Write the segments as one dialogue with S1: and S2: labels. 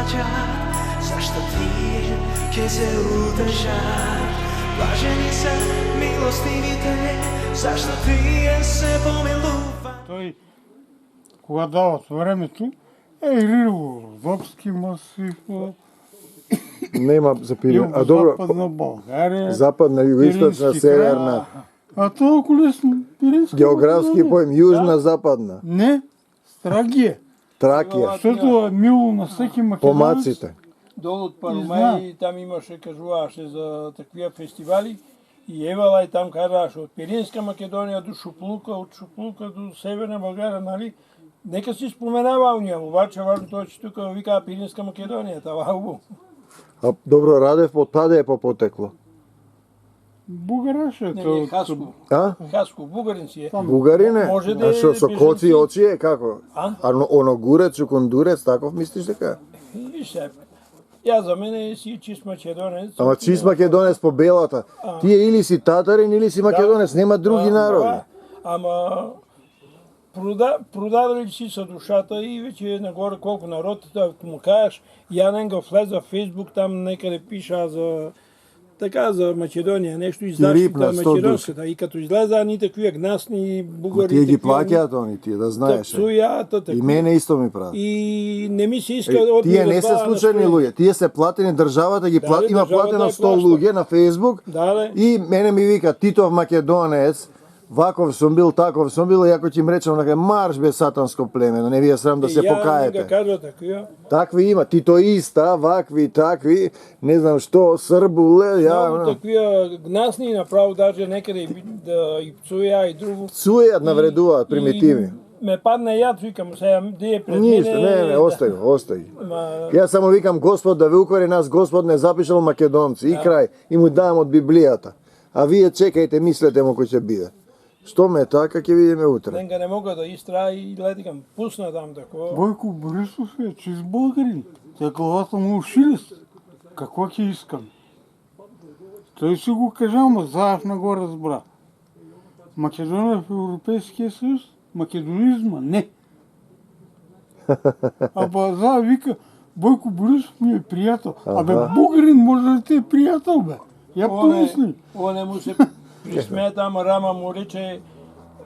S1: плачат, зашто тие ќе се утешат. Блажени се милостивите, зашто тие се помилуваат.
S2: Той, кога дава времето, родопски масив,
S3: Нема запирен. А добро,
S2: Западна България,
S3: западна, югоисточна,
S2: Пирински
S3: северна.
S2: а толкова лесно, Пиринска
S3: Географски
S2: Македония.
S3: поем, южна, западна.
S2: Не, Страгия,
S3: Тракия,
S2: защото е мило на всеки македонец.
S3: помаците.
S4: Долу од
S2: знам.
S4: Парумеј, там имаше, кажуваше за таквија фестивали. И евала и там кажуваше од Пиринска Македонија до Шуплука, од Шуплука до Северна Българија, нали? Нека си споменава оние, обаче важно тоа че тука викаа Пиринска Македонија, това убаво.
S3: А добро, Радев, од таде е по потекло.
S2: Бугараше.
S4: Не, Хаско.
S3: А?
S4: Хаско, бугарин си е.
S3: Бугарине?
S4: Може да
S3: А
S4: е
S3: што, со
S4: бежанци.
S3: коци и очи е, како?
S4: А?
S3: Оно гурец, чукундурец, таков мислиш дека?
S4: Виж се, ја за мене си чист македонец.
S3: Ама чист македонец по белата. Тие или си татарин, или си македонец, нема други народи.
S4: Ама продадали си со душата и веќе нагоре колку народ, ако му кажеш, ја не го влез во Фейсбук, там некаде пиша за така за Македонија, нешто издавшите
S3: рипна 100
S4: македонската. И като излеза ни такви гнасни бугари.
S3: Тие ги
S4: такви,
S3: плаќаат они, тие да знаеш.
S4: Псујата,
S3: И мене исто ми прават.
S4: И не ми се иска од
S3: Тие не се случајни луѓе, тие се платени, државата ги плати, има
S4: државата
S3: платено
S4: ја
S3: 100
S4: плашта.
S3: луѓе на Фейсбук.
S4: Да,
S3: И мене ми вика Титов македонец, ваков сум бил, таков сум бил, и ако ти им речам дека марш бе сатанско племе, не ви е срам да се
S4: Ја не
S3: покаете.
S4: го кажа таквија.
S3: Такви има, титоиста, вакви, такви, не знам што, србуле,
S4: Многу
S3: ја...
S4: таквија гнасни направо даже некаде да и псуја и друго.
S3: Цујат, навредуваат, примитивни.
S4: И ме падна јад, викам сега, де пред
S3: Ништо,
S4: мене.
S3: не, остави, остави.
S4: Ма,
S3: Јас само викам Господ да ве укори, нас Господ не запишал македонци, и крај, и му давам од Библијата. А вие чекајте, мислете му кој ќе биде. Што ме е така, ќе видиме утре.
S4: денга не мога да истра и гледам, пусна там тако.
S2: Бойко Борисов е чист българин. Те главата му ушилист. Какво ќе искам? Той си го кажа, ама Заев не го разбра. Македония в Европейския съюз, македонизма не. Аба Заев вика, Бойко Борисов ми е приятел. Абе, българин може да ти е приятел, бе. Я помисли.
S4: Оне му се присмета, ама Рама му рече,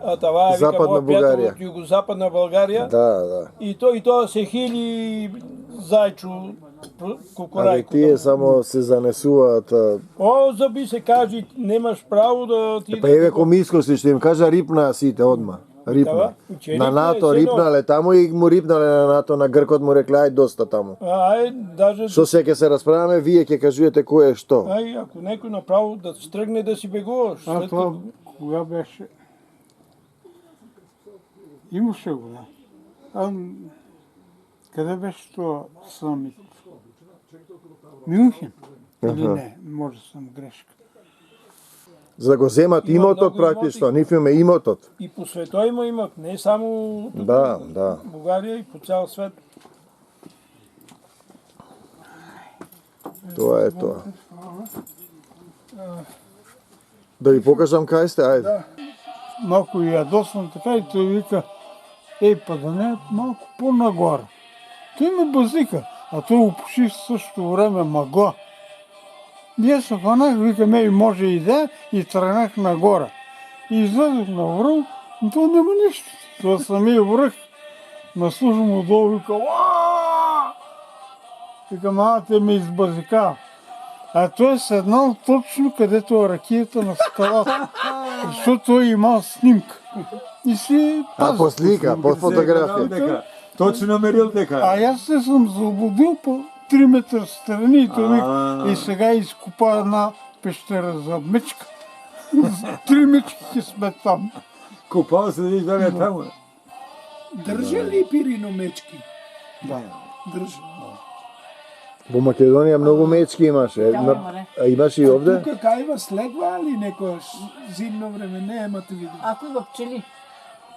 S4: а това е, вика,
S3: Западна
S4: моят приятел
S3: Българија.
S4: от Югозападна България.
S3: Да, да.
S4: И тоа се хили зајчу
S3: Абе,
S4: кукурајко.
S3: тие само се занесуваат.
S4: О, заби се кажи, немаш право да ти...
S3: Па еве комискоси што им кажа рипнаа сите одма. Рипна.
S4: Дава, че
S3: На
S4: рипна е
S3: НАТО
S4: седно.
S3: рипнале таму и му рипнале на НАТО, на Гркот му рекле ај доста таму.
S4: Даже...
S3: Што се ќе се расправаме, вие ќе кажувате кој е што.
S4: Ако некој направо да стргне да си бегуваш.
S2: А
S4: след
S2: това
S4: като-
S2: кога беше? Имаше го, да. Къде беше това самит? Мюнхен? Или не? Може да съм грешка.
S3: За да го земат
S4: Има
S3: имотот
S4: многу
S3: практично,
S4: имоти.
S3: нифиме имотот.
S4: И по свето има имат, не само тук,
S3: Да, да.
S4: Бугарија и по цял свет.
S3: Тоа е тоа. Да ви покажам кај сте, ајде.
S2: Малко ядосан така и той вика, па да не е малко по-нагоре. Той ме базика, а той опуши в същото време мъгла. И аз се хванах, викам, може и да, и тръгнах нагоре. И излезох на връх, но то няма нищо. Това самия връх. Наслушам отдолу, вика, уаа! Викам, те ме избазика. А той е седнал точно където е ракията на скалата. Защото той имал снимка. И си
S3: А по слика, по фотографија.
S5: Точно мерил дека.
S2: А аз се съм заблудил по 3 метра страни и той вика, и сега изкупа една пещера за мечка. 3 мечки сме там.
S5: Купал се да видиш дали е таму.
S6: Држа ли Пирино мечки?
S2: Да.
S6: Држа.
S3: Во Македонија многу мечки имаше. А имаш и овде?
S6: Тука кајва следва ли некојаш зимно време? Не, емате види.
S7: Ако има пчели,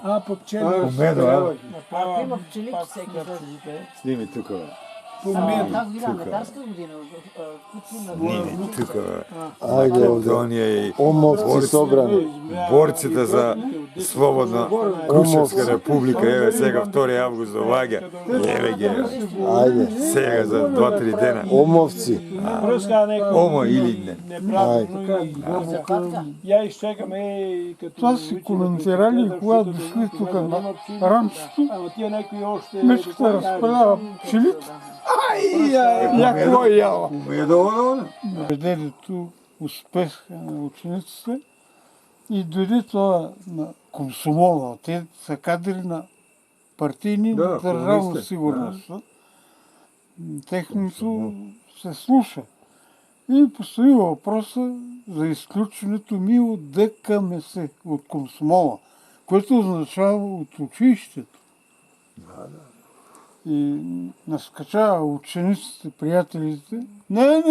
S6: А, по пчели.
S5: Медо, а?
S7: ако има пчели, всеки
S4: Пак
S7: ден.
S5: Сними тука, бе.
S6: Там гилјаметарска година,
S5: Не, тука.
S3: Ајде овде.
S5: Македонија и
S3: Омовци собрани.
S5: борците за слободна Кушевска република, еве сега 2 август доаѓа. Еве ги.
S3: Ајде.
S5: Сега за 2-3 дена.
S3: Омовци.
S4: Прска некој.
S5: Омо или не.
S4: Неправилно. Ја изчекам, като...
S2: Това си коментирали, когато дошли тук на ранчето,
S4: Ама тие некои още...
S2: мечката разпрелява пчелите. Яко яла.
S5: Ме доволно.
S2: Дедето успеха на учениците и дойде това на комсомола. Те са кадри на партийни
S5: Да,
S2: държавна
S5: комунисти.
S2: сигурност. Техното се слуша. И постои въпроса за изключването ми от ДКМС, от комсомола, което означава от училището. И наскачава учениците, приятелите. Не,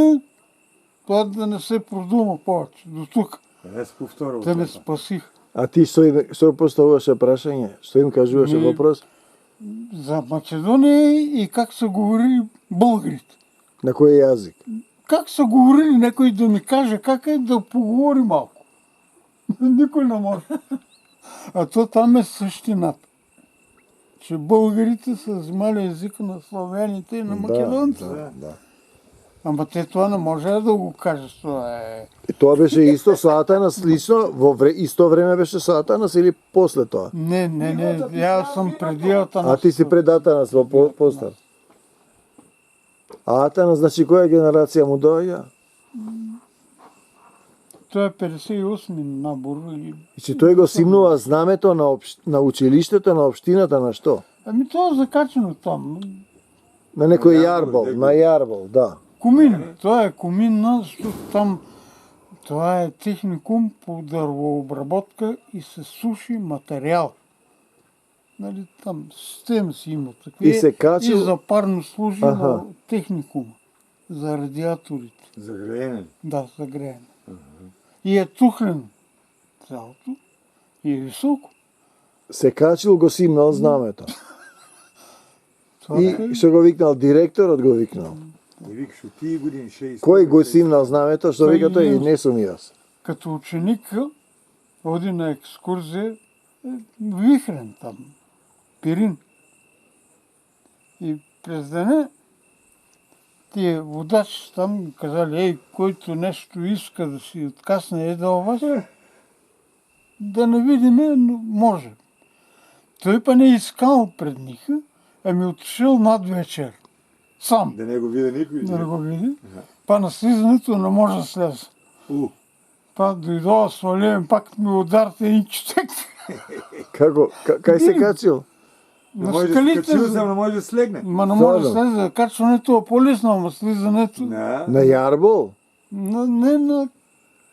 S2: това да не се продума повече. До тук.
S5: Јас повторувам.
S2: Те ме спасих.
S3: А ти што поставуваше прашање? Што им кажуваше
S2: Ми-
S3: вопрос?
S2: За Македония и как са говорили българите.
S3: На кој јазик?
S2: Как са говорили, некой да ми каже как е да поговори малко. Никой не може. А то там е същината. Че българите са взимали езика на славяните и на македонците.
S3: Да.
S2: Ама те това не може да го кажеш. Това е...
S3: И тоа беше исто со Атанас лично, исто време беше со Атанас или после тоа?
S2: Не, аз съм преди Атанас.
S3: А ти си пред Атанас во постар. А Атанас, значи која генерација му доаѓа?
S2: Той е 58-ми набор.
S3: Значи тој го симнува знамето на училиштето, на општината, на што?
S2: Ами това е закачено там.
S3: На некој јарбол, на јарбол, да.
S2: Комин. Това е коминна, защото там това е техникум по дървообработка и се суши материал. Нали, там система си има такива.
S3: И се качил-
S2: И за парно служи
S3: Аха.
S2: на техникума. За радиаторите.
S5: За греене.
S2: Да, за греене. И е тухлено цялото. И е високо.
S3: Се качил, го симнал знамето.
S2: Това
S3: И
S2: е...
S3: што го викнал директорот, го викнал.
S5: И викаш, от тие години 60.
S3: Кој го симнал знамето, што
S2: Тој
S3: вика тој, и
S2: не-
S3: не сум јас.
S2: Като ученик води на екскурзия Вихрен там, Пирин. И през деня тия водачи там казали, който нещо иска да си откасне едал вас, да не видиме, но може. Той па не искал пред ниха, ами отишъл над вечер. Сам,
S5: Да не го види никой.
S2: да не го види. Па на слизането не може да слезе. Па дойдоа свалиме, пак ми ударте и четек.
S3: Како, кај се качил?
S5: Не
S2: На
S5: може да
S2: скалите.
S5: скачил сам, не може да слегне.
S2: Ма не може да
S3: Стварно?
S2: слезе. Качването е по-лесно, ама слизането...
S5: На
S3: На јарбол?
S2: Не,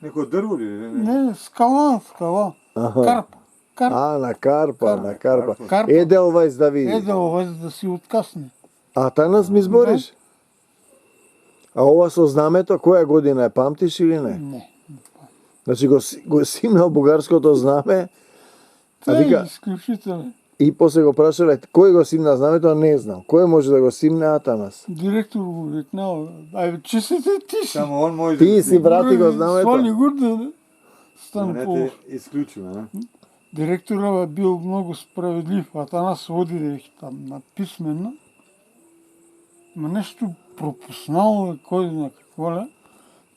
S5: неко дърво ли?
S2: не, скала.
S3: Аха.
S2: Карпа.
S3: А, на карпа, на карпа.
S2: Карпа.
S3: Еделвајс да види.
S2: Еделвајс да си откасне.
S3: Атанас ми збориш? А ова со знамето, која година е, памтиш или не?
S2: Не.
S3: Значи го симнал бугарското знаме,
S2: Това е
S3: вика-
S2: изключително.
S3: и после го прашале кој го симна знамето, не знам. Кој може да го симне Атанас?
S2: Директор го викнал. Айде, чистите ти си.
S5: Само он може
S3: Ти
S5: да
S3: си брати го
S2: Свали
S3: знамето.
S2: го да стане
S5: не
S2: по...
S5: те изключва, а?
S2: Директорът е бил много справедлив. Атанас води там на писмена. Ма нещо пропуснал, кой на какво ли.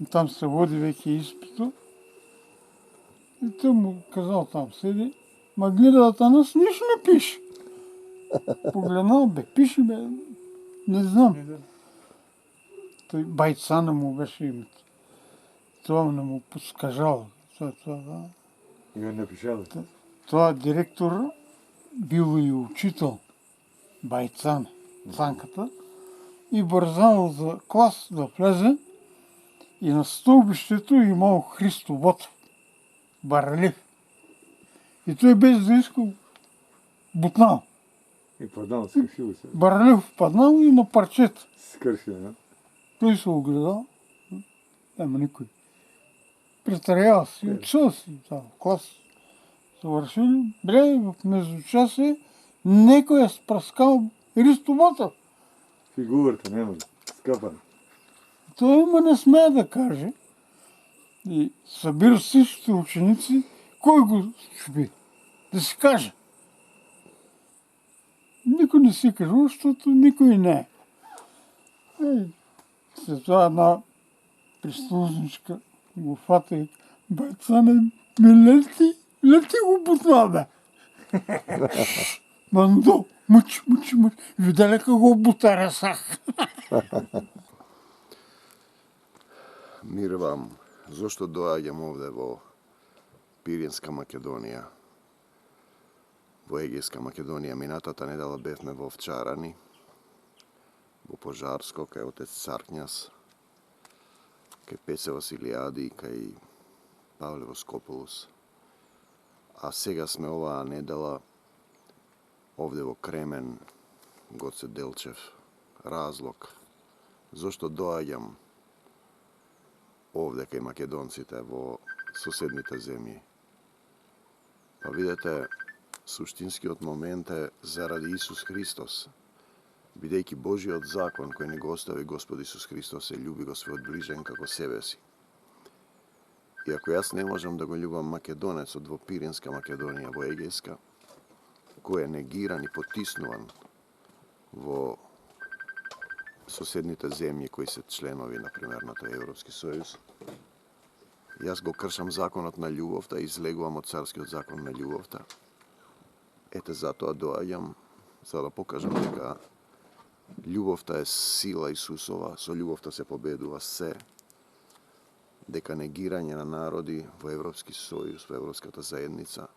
S2: И там се води веќе изпито. И той му казал там седи. Ма гледа Атанас, нищо не пише. Погледнал, пише бе. Не знам. Той Байцана му беше името. Това не му подскажал. Това.
S5: И го напишал.
S2: Това директор бил и учител, Байцан, Цанката, и бързал за клас да влезе и на стълбището имал Христо Ботов, барелив. И той без да иска бутнал.
S5: И падал, скършил се.
S2: Барелив паднал и на парчета.
S5: Скършил, а?
S2: Той се огледал, няма никой. Притарял си, учил си там, клас. Завършили, бре, в междучасие, некой е спръскал Христо Ботов.
S5: Фигурата, не може. Скъпа.
S2: Той ма не смее да каже. И събира всичките ученици, кой го чуби? Да си каже. Никой не си каже, защото никой не е. След това една прислужничка го фата и бацане, лети го бутна, бе. Мандо, мъч. Видели какво бутаря сах.
S7: Мир вам. Зошто доаѓам овде во Пиринска Македонија? Во Егејска Македонија минатата недела бевме во Овчарани, во Пожарско, кај отец Царкњас, кај Пеце Василијади, кај Павле Воскополус. А сега сме оваа недела овде во Кремен, Гоце Делчев. Разлог зошто доаѓам овде кај македонците во соседните земји. Па видете, суштинскиот момент е заради Исус Христос. Бидејќи Божиот закон кој ни го остави Господ Исус Христос е љуби го својот ближен како себе си. И ако јас не можам да го љубам македонецот во Пиринска Македонија, во Егејска, кој е негиран и потиснуван во соседните земји кои се членови, например, на тој Европски сојуз, јас го кршам законот на љубовта и излегувам од царскиот закон на љубовта. Ете затоа доаѓам за да покажам дека љубовта е сила Исусова, со љубовта се победува се, дека негирање на народи во Европски сојуз, во Европската заедница,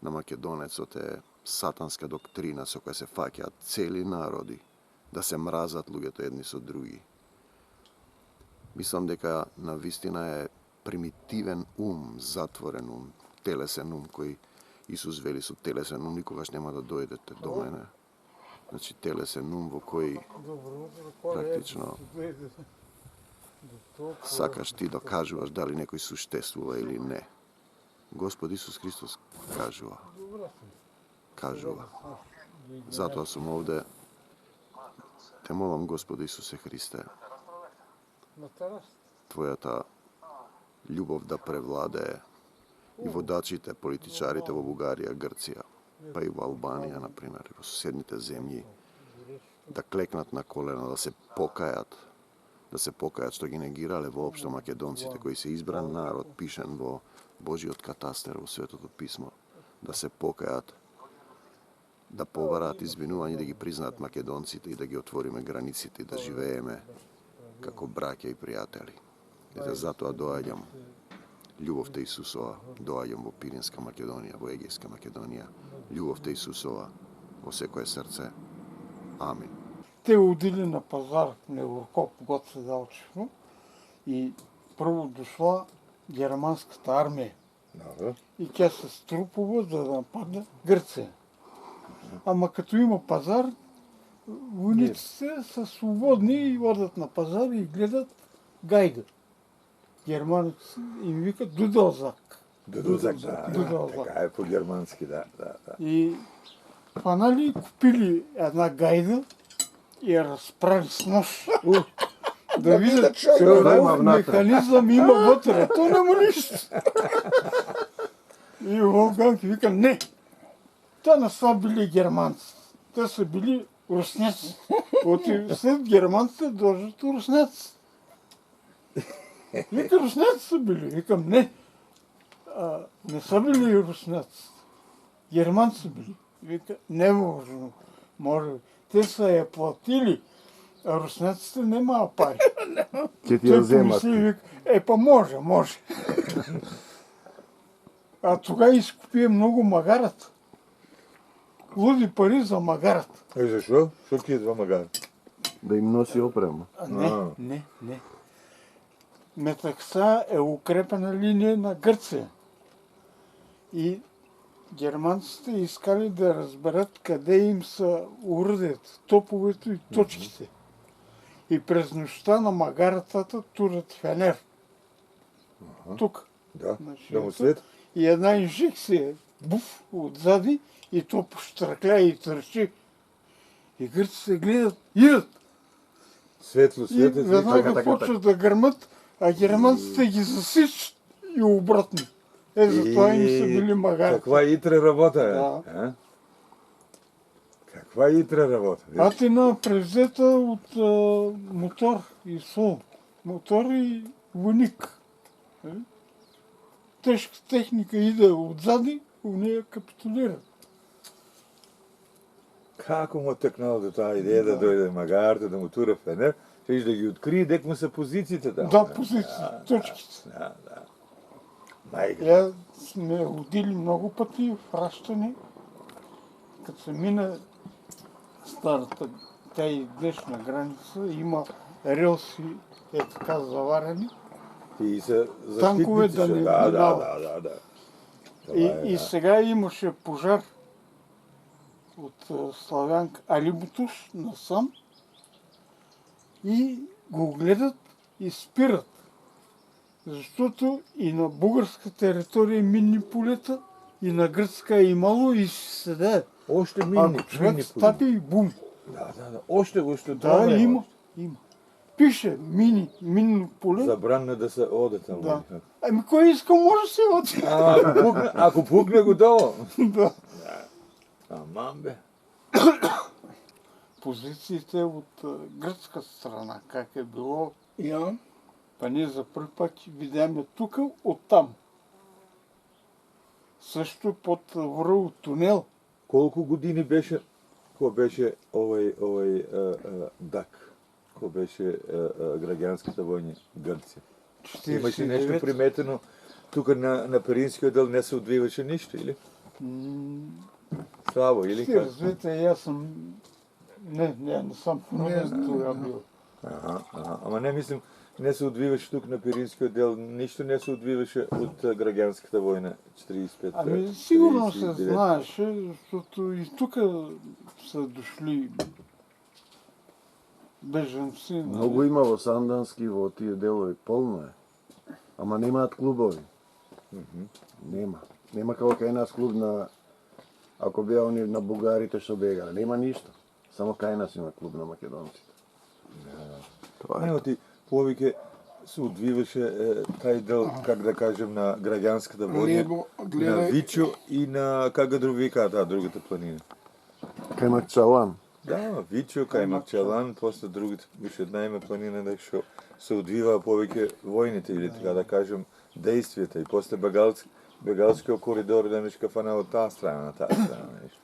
S7: на македонецот е сатанска доктрина со која се фаќаат цели народи да се мразат луѓето едни со други. Мислам дека на вистина е примитивен ум, затворен ум, телесен ум, кој Исус вели со телесен ум никогаш нема да дојдете до мене. Значи телесен ум во кој практично сакаш ти да кажуваш дали некој суштествува или не. Господ Исус Христос кажува. Затоа сум овде. Те молам, Господи Исусе Христе, Твојата љубов да превладее и водачите, политичарите во Бугарија, Грција, па и во Албанија, например, во соседните земји, да клекнат на колена, да се покајат што ги негирале воопшто македонците, кои се избран народ, пишен во Божиот катастер, во Светото писмо, да се покајат, да побараат извинување, да ги признаат македонците и да ги отвориме границите и да живееме како браќа и пријатели. Ете затоа доаѓам, љубовта Исусова, доаѓам во Пиринска Македонија, во Егејска Македонија, љубовта Исусова во секое срце. Амин.
S2: Те удили на пазар на Еврокоп, Гоце Делчев, и прво дошла германската армија. И тя се струпува за да нападне Грција. Ама като има пазар, войниците са свободни и одат на пазар и гледат гайда. Германите им викат дуделзак.
S5: Дуделзак, така е по-германски, да.
S2: И фанали купили една гайда и я разправи с нож. Да видят, какъв механизъм има вътре. То няма нищо. И Волганки вика, не. Те не са били германци. Те са били руснаци. След германците дължат руснаци. Вика, руснаци са били. Викам, не. Не са били руснаци. Германци са били. Вика, не може. Те са я платили. А руснаците нема пари.
S5: Ке ти я вземат.
S2: Па може. А тогава изкупи много магарата. Луди пари за магарата.
S5: Защо? Що ти идва магар?
S3: Да им носи опрема.
S2: Не. Метакса е укрепена линия на Гърция. И германците искали да разберат къде им са уръдят топовете и точките. И през нощта на магаратата турят фенер. Тук.
S5: Да, да му свет.
S2: И една инжекция, буф, отзади, и то поштракля и търчи. И гърците гледат, идат.
S5: Светло,
S2: И
S5: светло.
S2: веднага
S3: така.
S2: почват да гърмат, а германците ги засичат и обратно. Затова им са били магарите.
S5: Каква итра работа, е?
S2: Да.
S5: А? Каква итра работа?
S2: Атина превзета от мотор и сол. Мотор и войник. Тежка техника иде отзади, уния капитулира.
S5: Како му тъкнал до тази идея да дойде магарта, да му тура фенер, ще да ги открие, дек му са позициите там.
S2: Да, позиции, точките.
S5: Да. Майка.
S2: Я сме ходили много пъти в Ращане, като се мина старата, тя и днешна граница, има релси, така заварени.
S5: И са
S2: Танкове
S5: защитници.
S2: да
S5: ще.
S2: не
S5: Да.
S2: минават. И сега имаше пожар от Славянка Али Бутуш насам и го гледат и спират. Защото и на българска територия минни полета, и на гръцка е имало и ще се даде.
S5: Още минни.
S2: Ако човек стапи и бум.
S5: Да. Още
S2: Да,
S5: това
S2: има. Пише минно поле.
S5: Забранно да се оде там.
S2: Да. Ами кой иска, може да се оди.
S5: Ако пукне готово.
S2: Да.
S5: Аман бе.
S2: Позициите от гръцка страна, как е било,
S6: Ja,
S2: па ние за първи път видяме тук, оттам. Също под връл тунел.
S5: Колко години беше, ко беше ДАК? Ко беше гражданската война в Гърция? Имаше нещо
S2: 49.
S5: приметено, тук на Перинския дъл не се отвиваше нищо, или? Слабо, или как?
S2: 49, аз съм... Не съм в тогава бил.
S5: Ама не мислим, не се отвиваше тук на Пиринския дел, нищо не се отвиваше от гражданската война 45.
S2: Ами сигурно се
S5: 39.
S2: знаеше, защото и тук са дошли бежанци. нали?
S3: Много има во Сандански, во тие делови, полно е. Ама немаат клубови. Нема. Нема како кај нас клуб на... Ако беа они на бугарите што бегале. Нема ништо. Само кај нас има клуб на македонците. Тоа
S5: Не,
S3: е.
S5: ти повеќе се отвиваше тај дел, как да кажем, на гражданската война,
S6: Лего,
S5: на
S6: гледай.
S5: Вичо и на, как ga други викаат, другата планина.
S3: Кај Макчалан.
S5: Да, Вичо, кај Макчалан, после другите, беше една има планина да што се одвива повеќе војните, или така да кажем, действията, и после бегалскиот коридор, да нешка фана од таа страна на таа страна, нешто.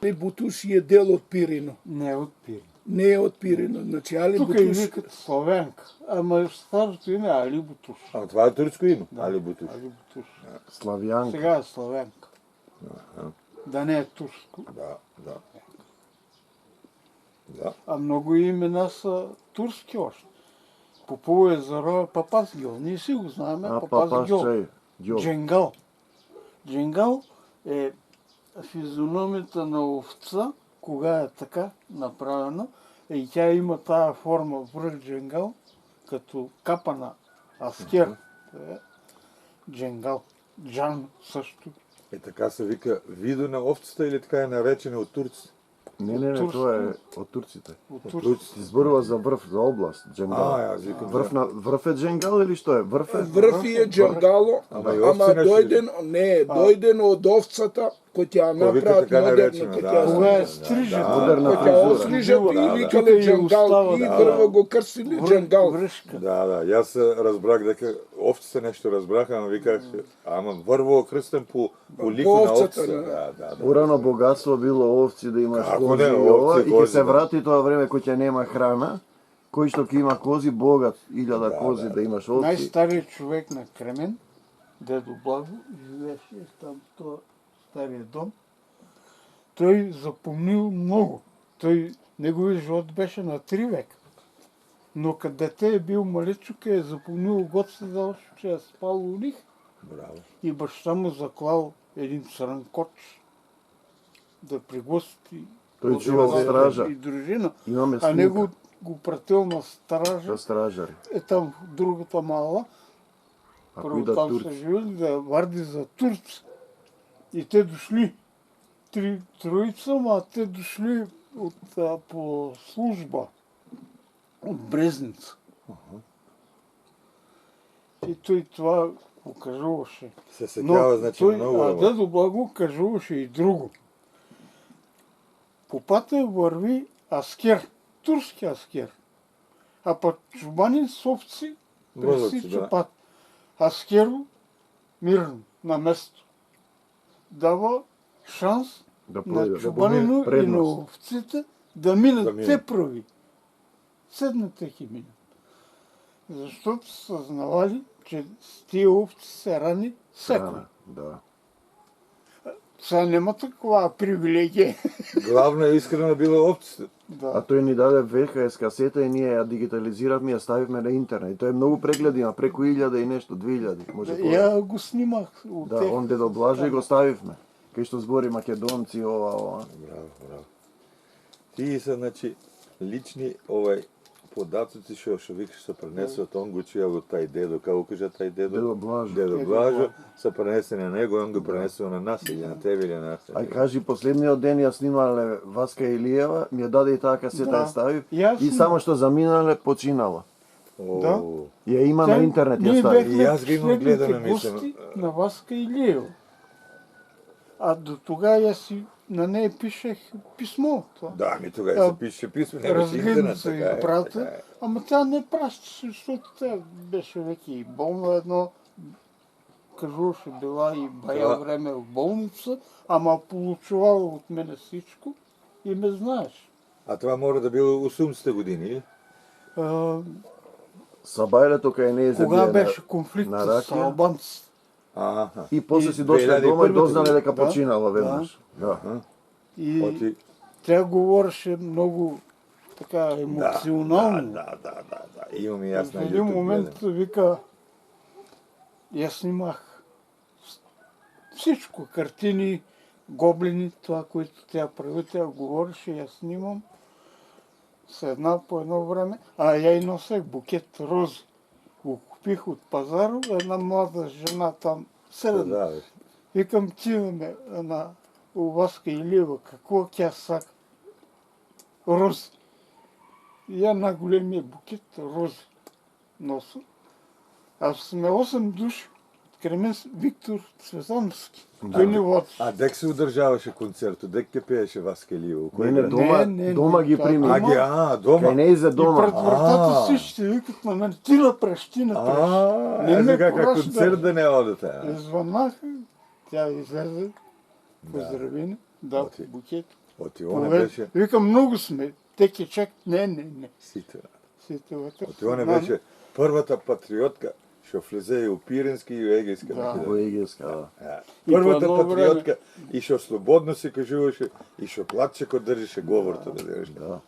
S6: Али Бутуш е дел от Пирино.
S2: Не от Пирин.
S6: Не е от Пирино. Значи Али
S2: Тук и
S6: Бутуш...
S2: викат Славянка, ама старото име е Али Бутуш.
S5: А това е турско име, Али Бутуш.
S2: Али Бутуш.
S3: Славјанка.
S2: Сега е Славянка. Да не е турско.
S5: Да.
S2: А много имена са турски още. Попово езеро е Папазгил. Ние си го знаем,
S3: А
S2: Папазгил.
S3: папаш Ѓо.
S2: Дженгал. Дженгал е физиономията на овца, кога е така направена. И тя има тая форма връх дженгал, като капа на аскер. Е, Дженгал. Джан също.
S5: Е така се вика видо на овцата или така е наречено от турците?
S3: Не,
S2: Турско.
S3: тоа е од турците.
S2: От турски.
S3: Ти зборува за врв, за област, Дженгал.
S5: јас викам.
S3: Врв е Дженгал или што е? Врв е?
S6: Врв е Джангало,
S5: Ама и
S6: ама
S5: овцина ще
S6: дойден, не, дойден од овцата, кој ќе ја
S5: Кој вика
S6: направат
S5: така
S6: модерно,
S5: наречена,
S6: кој
S5: да.
S6: ќе ја
S2: Кога е
S5: Да,
S2: стрижен.
S3: модерна
S6: кој ќе ја
S3: фризура.
S6: острижат и
S5: Да,
S6: викале
S2: да.
S6: Джангал
S2: Остава,
S6: и
S2: да.
S6: прво го крстили Джангал.
S2: Връшка.
S5: Да, јас разбрах дека овците нешто разбраха, ама виках, ама врво крстен по лику на
S6: овцата,
S5: овца.
S6: да.
S5: Да.
S3: Урано богатство било овци да имаш
S5: Како
S3: кози
S5: не,
S3: и ова,
S5: овци,
S3: и ќе
S5: кози,
S3: се
S5: да.
S3: врати тоа време кој ќе нема храна, кој што ќе има кози, богат, 1000 кози да имаш овци.
S2: Най-старият човек на Кремен, дедо Благо, живееше там в този стария дом. Той запомнил много. Неговият живот беше на 3 века. Но като дете е бил малечук, е запомнил готвата, че е спал у них
S5: Браво.
S2: и баща му заклал един сранкоч да пригости
S3: Тој чувал стража.
S2: и дружина.
S3: Имаме
S2: А него
S3: снимка
S2: го пратил на стража.
S3: за стражари.
S2: Е там в другата мала.
S3: Ако
S2: Първо
S3: идат
S2: там са
S3: турци.
S2: живели да варди за турци. И те дошли. Троица, ма те дошли по служба. от Брезница. И той това го кажуваше.
S5: Се сеќава, значи,
S2: той,
S5: многу.
S2: а дедо Благо кажуваше и друго. По пътя върви аскер, турски аскер. А пък чубани с овци
S5: Возачи,
S2: пресича
S5: да.
S2: път. Аскеро мирно, на место. Дава шанс
S7: Да
S2: на
S7: пройде, да
S2: чубанину и на
S7: предност.
S2: овците да минат.
S5: Да минат.
S2: Те прави. Седнете ги минат. Защото са знавали, че с тия овци се рани всеко.
S7: Да.
S2: Сега няма такова привилегия.
S5: Главно е искрено било овците.
S7: А
S2: Да.
S7: той ни даде VHS касета и ние я дигитализирахме и я ставихме на интернет. И той много прегледи има, преко 1000 и нещо, 2000. Може повече.
S2: Я го снимах от
S7: Да,
S2: тех.
S7: он дедо Блаже го ставивме. Кај што збори македонци, ова.
S5: Браво. Тие се, значи, лични податоци што викаш се пренесуват, он го чуја од тај дедо, како кажа тај дедо?
S7: Дедо Блаже.
S5: Дедо Блажо, се пренесени на него, он го пренесува на нас или на тебе или на нас.
S7: Ај кажи, последниот ден ја снимале Васка Илиева, ми ја даде и таа касета
S2: Да.
S7: ја ставив
S2: Јас
S7: и само што заминале починала.
S2: Да.
S7: Ја има на интернет, ја
S2: Ние
S7: ставив.
S2: бехме
S5: И аз ги имам гледано,
S2: последните
S5: мислам.
S2: гости на Васка Илиева. А до тогава аз си на нея пишех писмо. Това.
S5: Да, ми тогава се пише писмо, не беше интернет,
S2: Разгледница
S5: така
S2: и
S5: е.
S2: брата,
S5: така е.
S2: ама тя не пращаше, защото тя беше веки и болна едно. Кажуваше, била и бая
S5: Да.
S2: време в болница, ама получувала от мене всичко и ме знаеш.
S5: А това мора да било 80-те години, или?
S2: А,
S7: Сабајлето кај не е
S2: кога беше конфликт
S7: на
S2: с
S7: ракија.
S2: албанците?
S5: Аха.
S7: И после
S5: И
S7: си дошле
S5: 2001
S7: дома и дознале дека
S2: Да.
S7: починала веднаш. Да.
S2: И
S5: Оти...
S2: тя говореше много така емоционално.
S5: Да. Имам и аз
S2: В
S5: на
S2: един
S5: YouTube
S2: момент
S5: гледам.
S2: вика, я снимах всичко, картини, гоблини, това, което тя прави, тя говореше, я снимам с една по едно време, а я и носех букет рози. Го купих от пазара, една млада жена там седна.
S5: Да, бе.
S2: Викам, тиваме на Васка Илиева, какво тя сака? Рози. И я на големия букет рози носа. А сме 8 души. Край мен Виктор Цветановски. Той ни води.
S5: А дек се удържаваше концерто, дек ке пееше Васка Илиева?
S7: Не, дома, дома ги
S2: това
S7: прими.
S2: дома.
S5: Дома.
S7: Кај не е за
S2: И
S7: дома.
S2: пред вратата всички викат на мен, ти напреш, ти напреш. Не ме
S5: кака
S2: праща.
S5: концерт да не одете.
S2: Звънаха, тя излезе, поздрави ни, да,
S5: Оти.
S2: букет.
S5: Оти она беше...
S2: Викам, много сме. Те ке чак, не.
S5: Сите.
S2: Сите вътре.
S5: Оти она беше првата патриотка, што влезе и у Пиренски и у Егејска.
S2: Да.
S7: Во Егејска, да.
S2: И
S5: Првата
S2: по едно
S5: патриотка и што слободно се кажуваше и што плачеко држеше говорто да дадеш.
S7: Да.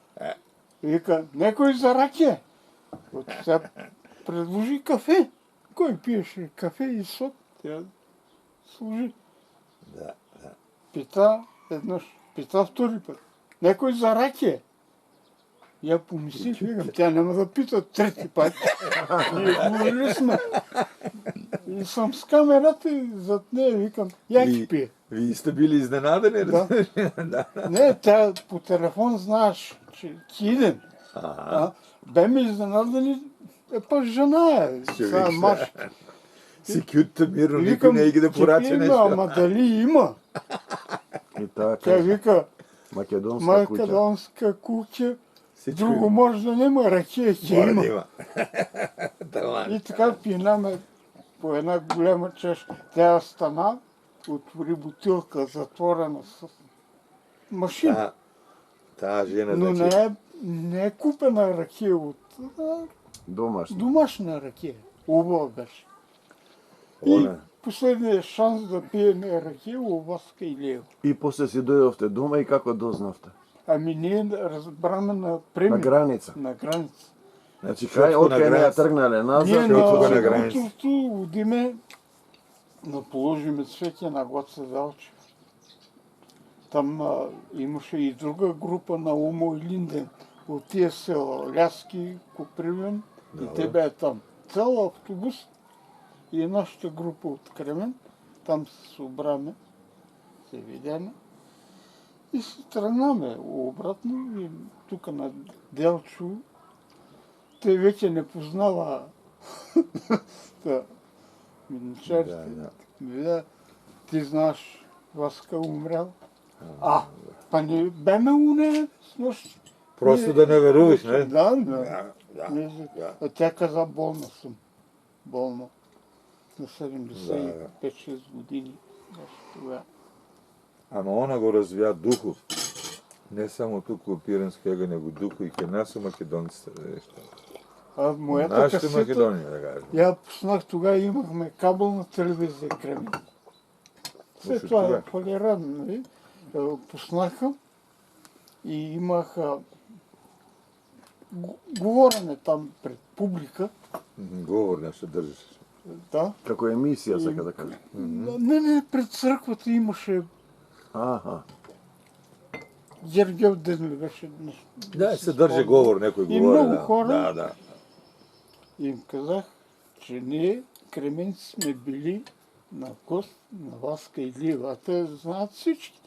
S2: Вика, некой за ракия. От сега предложи кафе. Кой пиеше кафе и сок? Тя служи.
S5: Да.
S2: Пита еднъж, пита втори път. Некой за ракия. Я помислих, викам, тя няма да пита трети път. Ние говорили сме. И съм с камерата и зад нея викам, я ги пие.
S5: Вие сте били изненадани,
S2: Да.
S5: да.
S2: Не, тя по телефон знаеш, че ти идем. Бе ме изненадани, па жена е, сега
S5: виж,
S2: маш.
S5: Си кютта мирно,
S2: И
S5: никой не ги да
S2: че
S5: порача
S2: пием,
S5: нещо.
S2: ама дали има?
S7: И така,
S2: Тя вика,
S7: македонска куќа.
S2: македонска куќа,
S5: Всичко
S2: друго може да нема, ракия ќе
S5: мора
S2: има.
S5: да има. Талант.
S2: И така пинаме по една голема чаша. Тя стана, отвори бутилка затворена с машина.
S5: Таа жена,
S2: Но
S5: значи,
S2: не е купена ракия от
S7: Домашна.
S2: домашна ракия. Убава беше. И
S5: она,
S2: последният шанс да пиеме ракия у Васка Илиева.
S7: И после си дојдовте дома и како дознавте?
S2: Ами ние разбраме на
S7: На
S2: премия.
S7: граница.
S2: На граница.
S7: Значи,
S5: Шотко
S7: кај
S5: на
S7: од кај неја
S5: граница.
S7: тргнале назад,
S2: Ние
S5: Шотко
S2: на
S5: на граница.
S2: Кутовто одиме да положиме цвеќе на Гоце Делчев. Там имаше и друга група на Умо и Линден от тия села, Ляски, Копривен и те беа там. Цял автобус и нашата група от Кремен, там се събраме, се видяме и се тръгнаме обратно и тук на Делчо те веќе не познава миничарите. Да. Ти знаеш Васка умрел. Па не беме уне с нощ.
S5: Просто да не веруваш, не?
S2: Да.
S5: Да.
S2: Тя каза болна съм. Болна. На 75-6 години. Тогава.
S5: Ама она го развија духов. Не само туку у Пиринскега, него духу и кај нас у македонците.
S2: Моята
S5: Нашата
S2: касета,
S5: Македонија, да кажем.
S2: я пуснах, тогава имахме кабелна телевизия Кремен. След това фалира, нали? Пуснаха и имаха говорене там пред публика.
S5: Говор нещо држиш.
S2: Да.
S3: Како емисија, сака да кажа.
S2: Не, пред църквата имаше Гергев ден ли беше?
S5: Да, се држи говор, некој говори.
S2: И много хора.
S5: Да.
S2: И им казах, че ние, кременци, сме били на гост, на Васка Илиева, те знаят всички.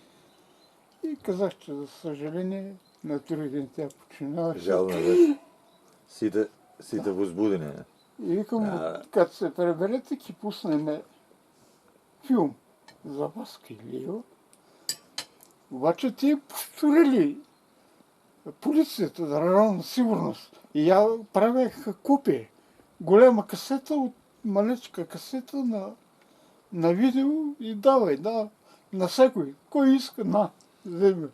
S2: И казах, че за съжаление на други ден тя починаваше.
S5: Жално беше. Сите возбудени.
S2: И викам, като се преберете, ки пуснеме филм за Васка Илиева. Обаче те повторили полицията, Държавна сигурност. И я правеха копия. Голема касета от малечка касета на видео и давай, на всекой. Кой иска, вземе.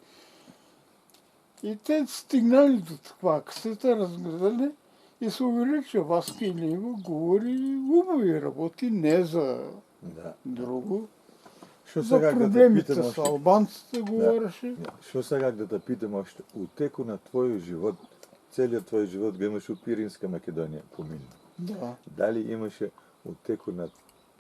S2: И те стигнали до такава касета, разгледали и се уверили, че Васка Илиева говори убави, работи не за друго. За проблемите с албанците говореше.
S5: Шо саках да те питам още, у теку на твојот живот, целиот твој живот го имаш у Пиринска Македонија помина.
S2: Да.
S5: Дали имаше у теку на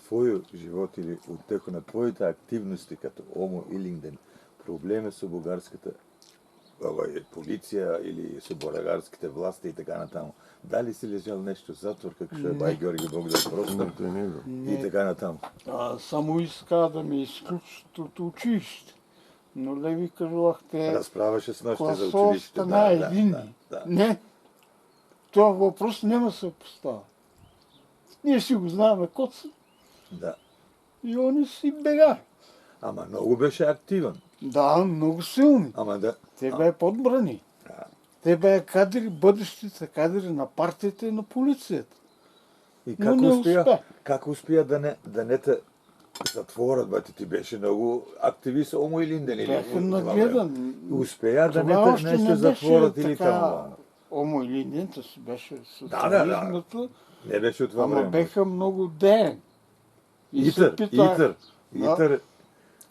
S5: твојот живот или у теку на твоите активности като Омо Илинден проблеми со бугарската полиција или со бугарските власти и така натаму? Дали си лежал нещо в затвор, како што е Бај Георги Бог да простам и така натаму?
S2: Само иска да ме изключат от училище. Но Леви кажувахте...
S5: Разправаше с нощи за
S2: класо
S5: училище.
S2: стана единни. Не, това въпрос няма се поставя. Ние си го знаеме коца.
S5: Да.
S2: И они си бега.
S5: Ама много беше активен.
S2: Да, много силни.
S5: Ама да.
S2: Те бе подбрани. Те бе кадри, бъдещите кадри на партията и на полицията.
S5: И
S2: Но
S5: как успя да не те затворят, бе, ти беше много активист Омо Илинден.
S2: Бяха нагледан.
S5: Успея да не те затворят или там.
S2: Омо Илинден, то си беше социализмата.
S5: Не беше от това време.
S2: Ама беха много дерен.
S5: Итър.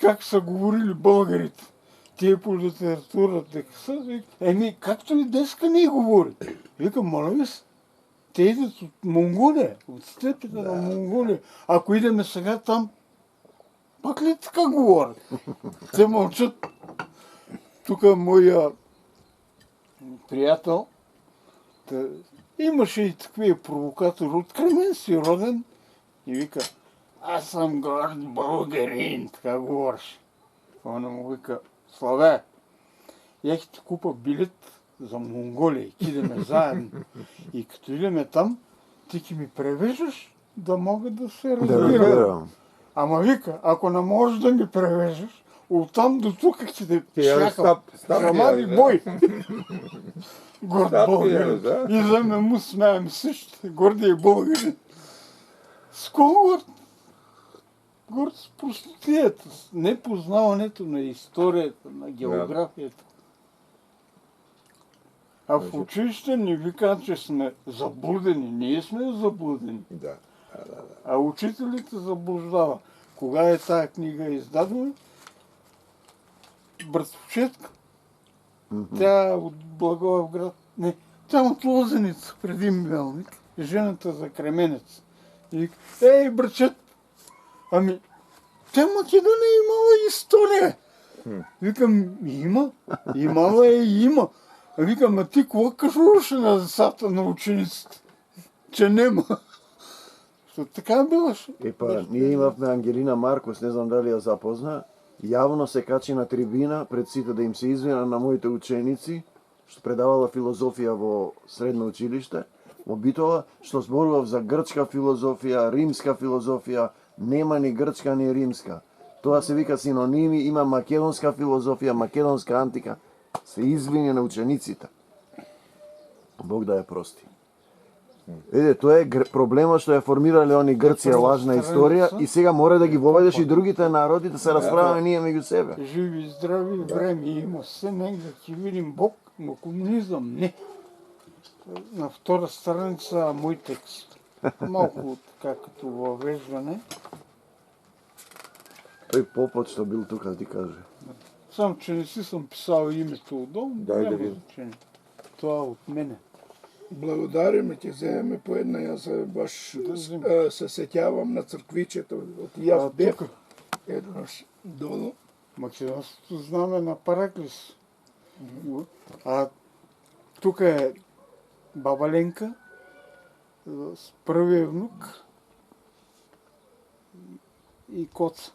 S2: Как са говорили българите? Тие по литературата са, както и днеска ние говорим. Викам, моля ви се, те идат от Монголия, от степите на Монголия. Ако идеме сега там, пак ли така говорят? Те мълчат. Тук моя приятел, имаше и такви провокатори от Кремен си роден и вика, аз съм горд българин, така говориш. Она му вика, Славе, я ти купа билет за Монголия, идеме заедно. И като идеме там, ти ки ми превеждаш, да мога да се разбирам. Ама вика, ако не можеш да ми превеждаш, оттам до тук ще те шляхам. Рамади бой. Горд българин. И за ме му смеем също. Гордия българин. С кого горд с простотията, с непознаването на историята, на географията. А в училище не викат, че сме заблудени. Ние сме заблудени. А учителите заблуждава. Кога е тая книга издадена? Братовчетка. Тя от Благоевград. Не, тя от Лозеница, преди Мелник. Жената за Кременец. И ей, братчет, ами, тя Македония имала история. Викам, имала и има. Викам, а ти какво кажуваше на децата, на учениците? Че нема. Що така билаше?
S3: Ние имавме Ангелина Маркос, не знам дали я запозна, явно се качи на трибина пред сите да им се извина на моите ученици, што предавала филозофија во средно училиште, Во Битола, што зборував за грчка филозофија, римска филозофија, нема ни грчка ни римска. Тоа се вика синоними, има македонска филозофија, македонска антика. Се извини на учениците. Бог да ја прости. Еде, тоа е проблемот што ја формирале они Грција лажна историја и сега мора да ги воведеш и другите народи да се расправаме ние меѓу себе.
S2: Живи, здрави време има се негде ќе видим Бог, но комунизам не. На втора страница мој текст. Малку така като въвеждане.
S3: Тој попот што бил тука ти каже.
S2: Сам, че не си съм писал името отдолу,
S5: Дай да
S2: няма
S5: видим.
S2: значение. Това от мене.
S6: Благодариме ти, вземе по една, јас се баш се сеќавам на црквичето, од јас бев
S2: тука?
S6: еднаш долу.
S2: Македонското знаме на Параклис. А тука е баба Ленка с првиот внук и коц.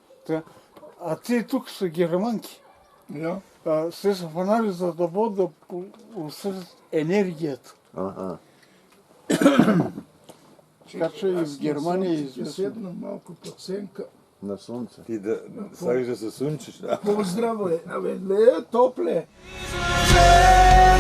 S2: А те тук са германки.
S6: Ja.
S2: Се са фанали за да бъдат да усетят енергията.
S3: Аха.
S2: Така че и в Германия е
S6: Ќе
S2: известно.
S6: седнам малку под сенка.
S3: На сонце.
S5: Ти да сакаш да се сунчиш, да?
S6: Поздраво е, абе, ле, топле.
S1: Say